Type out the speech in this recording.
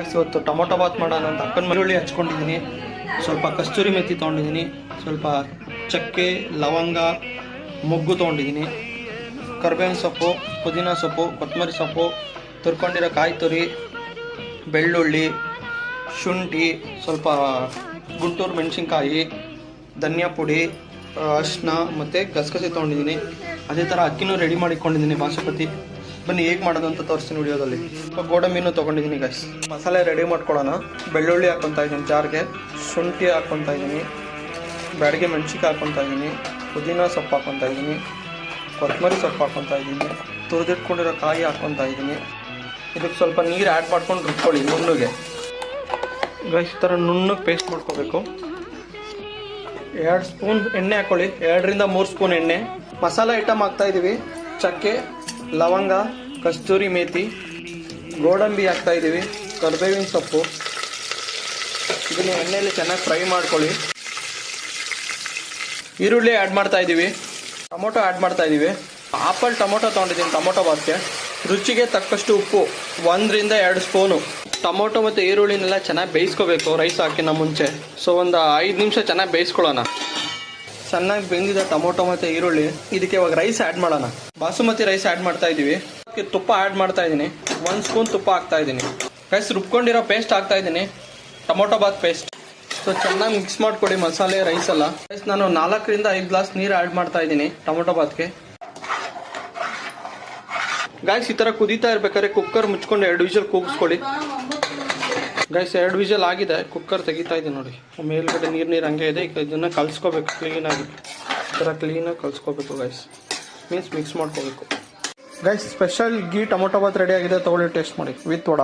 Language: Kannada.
ಇವತ್ತು ಟೊಮೊಟೊ ಬಾತ್ ಮಾಡೋಣ ಅಂತ ಅಕ್ಕನ ಈರುಳ್ಳಿ ಹಚ್ಕೊಂಡಿದ್ದೀನಿ, ಸ್ವಲ್ಪ ಕಸ್ತೂರಿ ಮೆಥಿ ತೊಗೊಂಡಿದ್ದೀನಿ, ಸ್ವಲ್ಪ ಚಕ್ಕೆ ಲವಂಗ ಮೊಗ್ಗು ತೊಗೊಂಡಿದ್ದೀನಿ, ಕರ್ಬೇವಿನ ಸೊಪ್ಪು, ಪುದೀನ ಸೊಪ್ಪು, ಕೊತ್ತಂಬರಿ ಸೊಪ್ಪು, ತುರ್ಕೊಂಡಿರೋ ಕಾಯಿ ತುರಿ, ಬೆಳ್ಳುಳ್ಳಿ, ಶುಂಠಿ, ಸ್ವಲ್ಪ ಗುಂಟೂರು ಮೆಣಸಿನ್ಕಾಯಿ, ಧನಿಯಾ ಪುಡಿ, ಅರಿಶಿನ ಮತ್ತು ಗಸಗಸೆ ತೊಗೊಂಡಿದ್ದೀನಿ. ಅದೇ ಥರ ಅಕ್ಕಿನೂ ರೆಡಿ ಮಾಡಿಕೊಂಡಿದ್ದೀನಿ ಬಾಸುಮತಿ. ಬನ್ನಿ ಹೇಗೆ ಮಾಡೋದು ಅಂತ ತೋರಿಸ್ತೀನಿ ವಿಡಿಯೋದಲ್ಲಿ. ಸ್ವಲ್ಪ ಗೋಡಂಬಿನೂ ತೊಗೊಂಡಿದ್ದೀನಿ ಗೈಸ್. ಮಸಾಲೆ ರೆಡಿ ಮಾಡ್ಕೊಳ್ಳೋಣ. ಬೆಳ್ಳುಳ್ಳಿ ಹಾಕ್ಕೊತಾ ಇದ್ದೀನಿ ಜಾರ್ಗೆ, ಶುಂಠಿ ಹಾಕ್ಕೊತಾ ಇದ್ದೀನಿ, ಬ್ಯಾಡಿಗೆ ಮೆಣಸಿನ್ಕಾಯಿ ಹಾಕ್ಕೊತಾ ಇದ್ದೀನಿ, ಪುದೀನ ಸೊಪ್ಪು ಹಾಕ್ಕೊತಾ ಇದ್ದೀನಿ, ಕೊತ್ತಂಬರಿ ಸೊಪ್ಪು ಹಾಕ್ಕೊತಾ ಇದ್ದೀನಿ, ತುರಿದಿಟ್ಕೊಂಡಿರೋ ಕಾಯಿ ಹಾಕ್ಕೊತಾ ಇದ್ದೀನಿ. ಇದಕ್ಕೆ ಸ್ವಲ್ಪ ನೀರು ಆ್ಯಡ್ ಮಾಡ್ಕೊಂಡು ರುಬ್ಕೊಳ್ಳಿ ನುಣ್ಣಗೆ ಗೈಸ್. ಈ ಥರ ನುಣ್ಣಗೆ ಪೇಸ್ಟ್ ಮಾಡ್ಕೋಬೇಕು. 2 ಸ್ಪೂನ್ ಎಣ್ಣೆ ಹಾಕ್ಕೊಳ್ಳಿ, 2 ರಿಂದ 3 ಸ್ಪೂನ್ ಎಣ್ಣೆ. ಮಸಾಲೆ ಐಟಮ್ ಹಾಕ್ತಾಯಿದ್ದೀವಿ. ಚಕ್ಕೆ, ಲವಂಗ, ಕಸ್ತೂರಿ ಮೇಥಿ, ಗೋಡಂಬಿ ಹಾಕ್ತಾಯಿದ್ದೀವಿ, ಕರಿಬೇವಿನ ಸೊಪ್ಪು. ಇದನ್ನು ಎಣ್ಣೆಯಲ್ಲಿ ಚೆನ್ನಾಗಿ ಫ್ರೈ ಮಾಡ್ಕೊಳ್ಳಿ. ಈರುಳ್ಳಿ ಆ್ಯಡ್ ಮಾಡ್ತಾಯಿದ್ದೀವಿ, ಟೊಮೊಟೊ ಆ್ಯಡ್ ಮಾಡ್ತಾಯಿದ್ದೀವಿ. ಆಪಲ್ ಟೊಮೊಟೊ ತೊಗೊಂಡಿದ್ದೀನಿ ಟೊಮೊಟೊ ಬಾತ್ಗೆ. ರುಚಿಗೆ ತಕ್ಕಷ್ಟು ಉಪ್ಪು, 1 ರಿಂದ 2 ಸ್ಪೂನು. ಟೊಮೊಟೊ ಮತ್ತು ಈರುಳ್ಳಿನೆಲ್ಲ ಚೆನ್ನಾಗಿ ಬೇಯಿಸ್ಕೋಬೇಕು ರೈಸ್ ಹಾಕಿನ ಮುಂಚೆ. ಸೊ ಒಂದು 5 ನಿಮಿಷ ಚೆನ್ನಾಗಿ ಬೇಯಿಸ್ಕೊಳ್ಳೋಣ. ಚೆನ್ನಾಗಿ ಬೆಂದಿದ ಟೊಮೊಟೊ ಮತ್ತು ಈರುಳ್ಳಿ. ಇದಕ್ಕೆ ಇವಾಗ ರೈಸ್ ಆ್ಯಡ್ ಮಾಡೋಣ. ಬಾಸುಮತಿ ರೈಸ್ ಆ್ಯಡ್ ಮಾಡ್ತಾ ಇದ್ದೀವಿ. ಅದಕ್ಕೆ ತುಪ್ಪ ಆ್ಯಡ್ ಮಾಡ್ತಾ ಇದ್ದೀನಿ, 1 ಸ್ಪೂನ್ ತುಪ್ಪ ಹಾಕ್ತಾ ಇದ್ದೀನಿ. ರೈಸ್ ರುಬ್ಕೊಂಡಿರೋ ಪೇಸ್ಟ್ ಹಾಕ್ತಾ ಇದ್ದೀನಿ, ಟೊಮೊಟೊ ಬಾತ್ ಪೇಸ್ಟ್. ಸೊ ಚೆನ್ನಾಗಿ ಮಿಕ್ಸ್ ಮಾಡಿಕೊಡಿ ಮಸಾಲೆ ರೈಸ್ ಎಲ್ಲ. ರೈಸ್ ನಾನು 4 ರಿಂದ 5 ಗ್ಲಾಸ್ ನೀರು ಆ್ಯಡ್ ಮಾಡ್ತಾ ಇದ್ದೀನಿ ಟೊಮೊಟೊ ಬಾತ್ಗೆ. ಗಾಯ್ಸ್ ಈ ಥರ ಕುದೀತಾ ಇರ್ಬೇಕಾದ್ರೆ ಕುಕ್ಕರ್ ಮುಚ್ಕೊಂಡು 2 ವಿಷಲ್ ಕೂಗಿಸ್ಕೊಳ್ಳಿ. ಗೈಸ್ 2 ವಿಷಲ್ ಆಗಿದೆ, ಕುಕ್ಕರ್ ತೆಗಿತಾ ಇದ್ದೀನಿ ನೋಡಿ. ಮೇಲ್ಗಡೆ ನೀರು ಹಂಗೆ ಇದೆ. ಈಗ ಇದನ್ನು ಕಲಿಸ್ಕೋಬೇಕು ಕ್ಲೀನಾಗಿ. ಈ ಥರ ಕ್ಲೀನಾಗಿ ಕಲಿಸ್ಕೋಬೇಕು ಗೈಸ್, ಮೀನ್ಸ್ ಮಿಕ್ಸ್ ಮಾಡ್ಕೋಬೇಕು. Guys special ghee tomato bath ready ಆಗಿದೆ, ತೊಗೊಳ್ಳಿ ಟೇಸ್ಟ್ ಮಾಡಿ ವಿತ್ ವಡ.